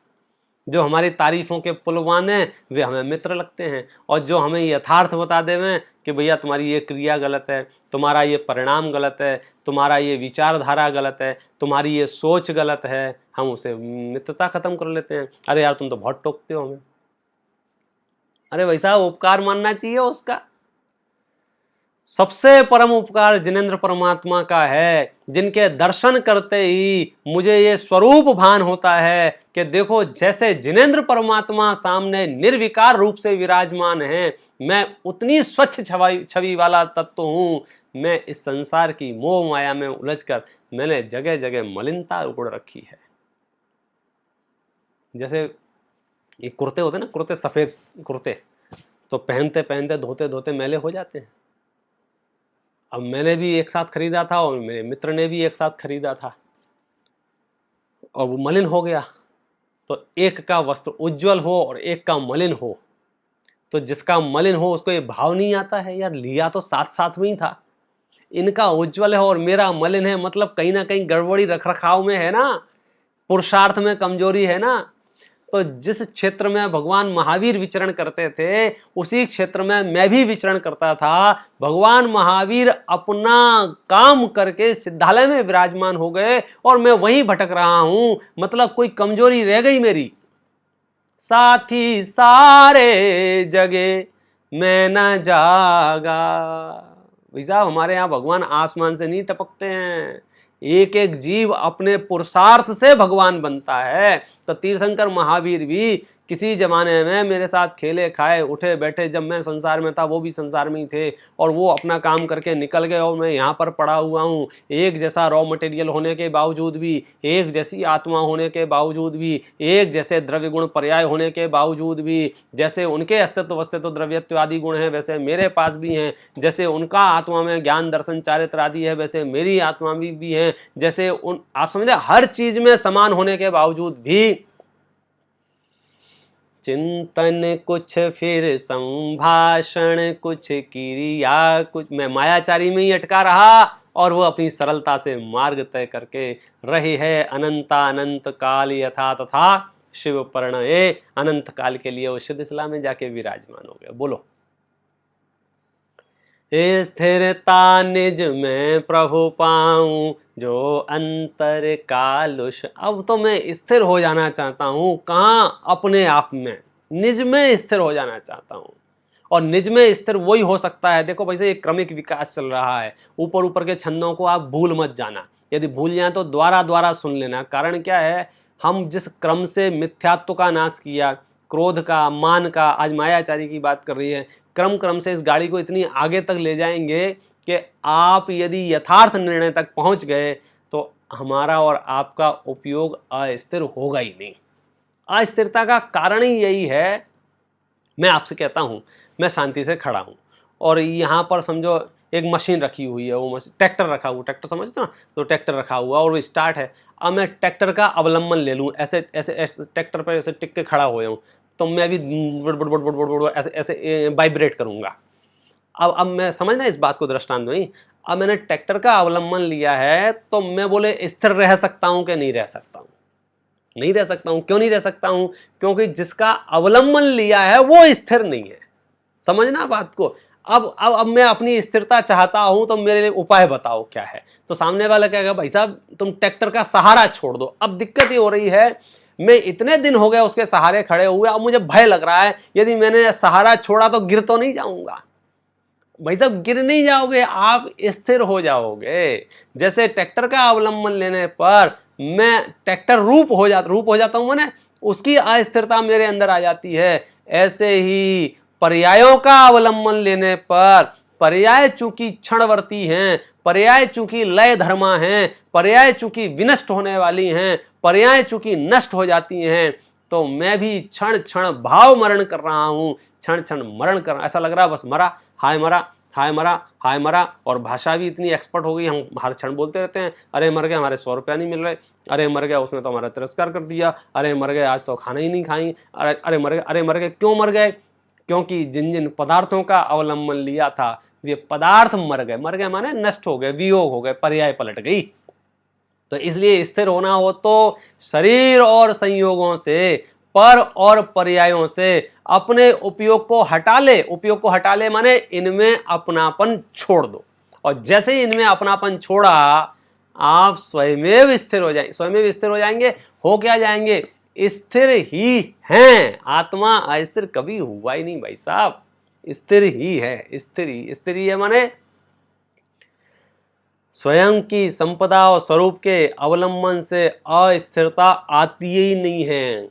जो हमारी तारीफों के पुलवान हैं वे हमें मित्र लगते हैं, और जो हमें यथार्थ बता देवें कि भैया तुम्हारी ये क्रिया गलत है, तुम्हारा ये परिणाम गलत है, तुम्हारा ये विचारधारा गलत है, तुम्हारी ये सोच गलत है, हम उसे मित्रता खत्म कर लेते हैं। अरे यार तुम तो बहुत टोकते हो हमें। अरे वैसा उपकार मानना चाहिए उसका। सबसे परम उपकार जिनेंद्र परमात्मा का है, जिनके दर्शन करते ही मुझे ये स्वरूप भान होता है कि देखो जैसे जिनेंद्र परमात्मा सामने निर्विकार रूप से विराजमान है, मैं उतनी स्वच्छ छवि वाला तत्व हूं। मैं इस संसार की मोह माया में उलझकर मैंने जगह जगह मलिनता उड़ रखी है। जैसे ये कुर्ते होते ना, कुर्ते, सफेद कुर्ते, तो पहनते पहनते धोते धोते मैले हो जाते हैं। अब मैंने भी एक साथ खरीदा था और मेरे मित्र ने भी एक साथ खरीदा था और वो मलिन हो गया। तो एक का वस्त्र उज्जवल हो और एक का मलिन हो, तो जिसका मलिन हो उसको ये भाव नहीं आता है यार लिया तो साथ साथ में ही था। इनका उज्जवल है और मेरा मलिन है, मतलब कहीं ना कहीं गड़बड़ी रख रखाव में है ना, पुरुषार्थ में कमजोरी है ना। तो जिस क्षेत्र में भगवान महावीर विचरण करते थे उसी क्षेत्र में मैं भी विचरण करता था। भगवान महावीर अपना काम करके सिद्धालय में विराजमान हो गए और मैं वहीं भटक रहा हूं, मतलब कोई कमजोरी रह गई मेरी। साथी सारे जगे मैं न जागा, भाई साहब हमारे यहाँ भगवान आसमान से नहीं टपकते हैं, एक एक जीव अपने पुरुषार्थ से भगवान बनता है। तो तीर्थंकर महावीर भी किसी जमाने में मेरे साथ खेले खाए उठे बैठे, जब मैं संसार में था वो भी संसार में ही थे, और वो अपना काम करके निकल गए और मैं यहाँ पर पड़ा हुआ हूँ। एक जैसा रॉ मटेरियल होने के बावजूद भी, एक जैसी आत्मा होने के बावजूद भी, एक जैसे द्रव्य गुण पर्याय होने के बावजूद भी, जैसे उनके अस्तित्व वस्तित्व द्रव्यत्व आदि गुण हैं वैसे मेरे पास भी हैं, जैसे उनका आत्मा में ज्ञान दर्शन चारित्र आदि है वैसे मेरी आत्मा भी है, जैसे उन आप समझे हर चीज में समान होने के बावजूद भी चिंतन कुछ फिर संभाषण कुछ क्रिया कुछ, मैं मायाचारी में ही अटका रहा और वो अपनी सरलता से मार्ग तय करके रहे है अनंता अनंत काल यथा तथा शिव परिणये, अनंत काल के लिए वो सिद्धशिला में जाके विराजमान हो गया। बोलो, स्थिरता निज में प्रभु पाऊं जो अंतर कालुष। अब तो मैं स्थिर हो जाना चाहता हूं, कहाँ? अपने आप में, निज में स्थिर हो जाना चाहता हूं। और निज में स्थिर वही हो सकता है, देखो वैसे एक क्रमिक विकास चल रहा है, ऊपर ऊपर के छंदों को आप भूल मत जाना, यदि भूल जाए तो द्वारा द्वारा सुन लेना। कारण क्या है, हम जिस क्रम से मिथ्यात्व का नाश किया, क्रोध का, मान का, आज मायाचारी की बात कर रही है, क्रम क्रम से इस गाड़ी को इतनी आगे तक ले जाएंगे कि आप यदि यथार्थ निर्णय तक पहुंच गए तो हमारा और आपका उपयोग अस्थिर होगा ही नहीं। अस्थिरता का कारण ही यही है। मैं आपसे कहता हूं, मैं शांति से खड़ा हूं और यहाँ पर समझो एक मशीन रखी हुई है, वो मशीन ट्रैक्टर रखा हुआ, ट्रैक्टर समझते हो ना, तो ट्रैक्टर रखा हुआ और वो स्टार्ट है। अब मैं ट्रैक्टर का अवलंबन ले लूँ, ऐसे ऐसे ऐसे ट्रैक्टर पर ऐसे टिक के खड़ा हो जाऊँ, तो मैं भी बुड़ ऐसे ऐसे वाइब्रेट करूँगा। अब मैं समझना इस बात को दृष्टांत नहीं, अब मैंने ट्रैक्टर का अवलंबन लिया है तो मैं बोले स्थिर रह सकता हूँ कि नहीं रह सकता हूँ? नहीं रह सकता हूँ। क्यों नहीं रह सकता हूँ? क्योंकि जिसका अवलंबन लिया है वो स्थिर नहीं है। समझना बात को। अब मैं अपनी स्थिरता चाहता हूं तो मेरे लिए उपाय बताओ क्या है। तो सामने वाला कहेगा भाई साहब तुम ट्रैक्टर का सहारा छोड़ दो। अब दिक्कत ये हो रही है, मैं इतने दिन हो गए उसके सहारे खड़े हुए, अब मुझे भय लग रहा है यदि मैंने सहारा छोड़ा तो गिर तो नहीं जाऊंगा। भाई साहब गिर नहीं जाओगे, आप स्थिर हो जाओगे। जैसे ट्रैक्टर का अवलंबन लेने पर मैं ट्रैक्टर रूप हो जाता हूं, मैंने उसकी अस्थिरता मेरे अंदर आ जाती है। ऐसे ही पर्यायों का अवलंबन लेने पर पर्याय चूंकि क्षणवर्ती हैं, पर्याय चूंकि लय धर्मा हैं, पर्याय चूंकि विनष्ट होने वाली हैं, पर्याय चूंकि नष्ट हो जाती हैं, तो मैं भी क्षण क्षण भाव मरण कर रहा हूं, क्षण क्षण मरण कर, ऐसा लग रहा है बस मरा, हाय मरा, हाय मरा, हाय मरा। और भाषा भी इतनी एक्सपर्ट हो गई, हम हर क्षण बोलते रहते हैं, अरे मर गए, हमारे 100 रुपया नहीं मिल रहे, अरे मर गया उसने तो हमारा तिरस्कार कर दिया, अरे मर गए आज तो खाना ही नहीं खाएंगे, अरे मर गए, अरे मर गए। क्यों मर गए? क्योंकि जिन जिन पदार्थों का अवलंबन लिया था वे पदार्थ मर गए। मर गए माने नष्ट हो गए, वियोग हो गए, पर्याय पलट गई। तो इसलिए स्थिर होना हो तो शरीर और संयोगों से, पर और पर्यायों से अपने उपयोग को हटा ले। उपयोग को हटा ले माने इनमें अपनापन छोड़ दो, और जैसे ही इनमें अपनापन छोड़ा आप स्वयं स्थिर हो जाएंगे। स्वयं स्थिर हो जाएंगे, हो क्या जाएंगे? स्थिर ही हैं। आत्मा अस्थिर कभी हुआ ही नहीं भाई साहब, स्थिर ही है। स्थिर ही है माने स्वयं की संपदा और स्वरूप के अवलंबन से अस्थिरता आती ही नहीं है।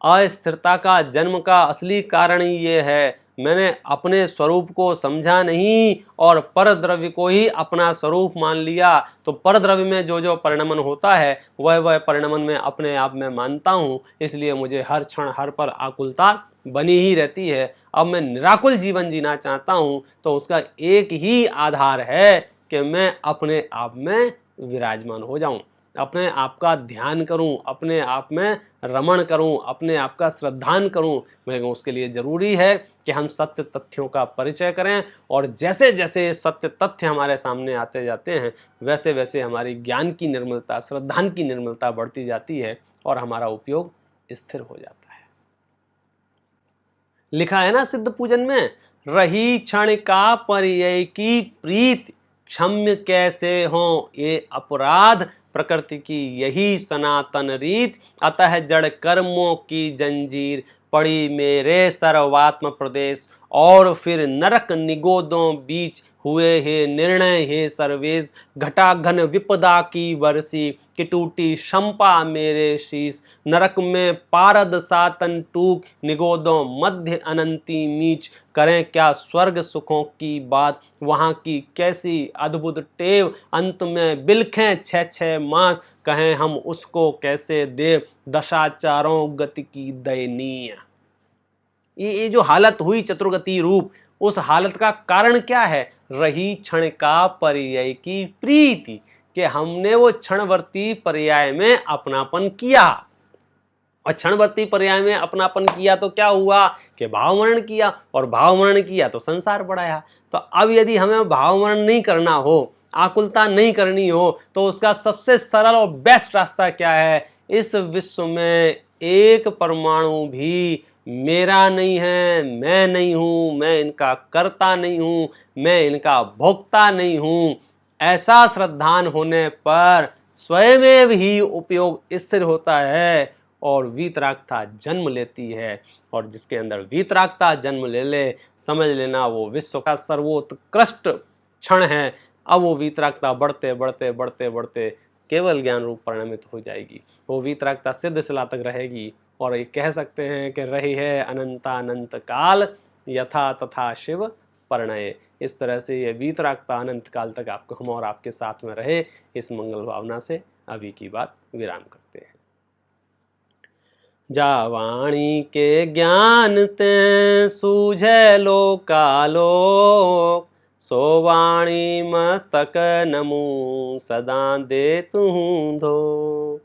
अस्थिरता का जन्म का असली कारण ही ये है, मैंने अपने स्वरूप को समझा नहीं और पर द्रव्य को ही अपना स्वरूप मान लिया। तो पर द्रव्य में जो जो परिणमन होता है वह परिणमन में अपने आप में मानता हूँ, इसलिए मुझे हर क्षण हर पल आकुलता बनी ही रहती है। अब मैं निराकुल जीवन जीना चाहता हूँ तो उसका एक ही आधार है कि मैं अपने आप में विराजमान हो जाऊं, अपने आप का ध्यान करूं, अपने आप में रमण करूं, अपने आप का श्रद्धान करूं। मगर उसके लिए जरूरी है कि हम सत्य तथ्यों का परिचय करें, और जैसे जैसे सत्य तथ्य हमारे सामने आते जाते हैं वैसे वैसे हमारी ज्ञान की निर्मलता, श्रद्धान की निर्मलता बढ़ती जाती है और हमारा उपयोग स्थिर हो जाता है। लिखा है ना सिद्ध पूजन में, रही क्षण का पर्यय की प्रीत, क्षम्य कैसे हो ये अपराध, प्रकृति की यही सनातन रीत, अतः जड़ कर्मों की जंजीर पड़ी मेरे सर्वात्म प्रदेश, और फिर नरक निगोदों बीच हुए हे निर्णय हे सर्वेश, घटा घन विपदा की वर्षी, कि टूटी शंपा मेरे शीश, नरक में पारद सातन टूक, निगोदों मध्य अनंती मीच, करें क्या स्वर्ग सुखों की बात, वहां की कैसी अद्भुत टेव, अंत में बिलखें 6 मास, कहें हम उसको कैसे देव, दशाचारों गति की दयनीय। ये जो हालत हुई चतुर्गति रूप, उस हालत का कारण क्या है? रही क्षण का पर्याय की प्रीति, कि हमने वो क्षणवर्ती पर्याय में अपनापन किया, और क्षणवर्ती पर्याय में अपनापन किया तो क्या हुआ कि भावमरण किया, और भावमरण किया तो संसार बढ़ाया। तो अब यदि हमें भावमरण नहीं करना हो, आकुलता नहीं करनी हो, तो उसका सबसे सरल और बेस्ट रास्ता क्या है? इस विश्व में एक परमाणु भी मेरा नहीं है, मैं नहीं हूं, मैं इनका कर्ता नहीं हूं, मैं इनका भोक्ता नहीं हूं। ऐसा श्रद्धान होने पर स्वयं ही उपयोग स्थिर होता है और वीतरागता जन्म लेती है, और जिसके अंदर वीतरागता जन्म ले ले, समझ लेना वो विश्व का सर्वोत्कृष्ट क्षण है। अब वो वीतरागता बढ़ते बढ़ते बढ़ते बढ़ते केवल ज्ञान रूप परिणमित हो जाएगी। वो वीतरागता सिद्ध शिला तक रहेगी, और ये कह सकते हैं कि रही है अनंतानंत काल, यथा तथा शिव परिणय। इस तरह से ये वीतरागता अनंत काल तक आपको, हम और आपके साथ में रहे, इस मंगल भावना से अभी की बात विराम करते हैं। जा वाणी के ज्ञान ते सूझे लोकालोक, सो वाणी मस्तक नमू सदा दे तू धो।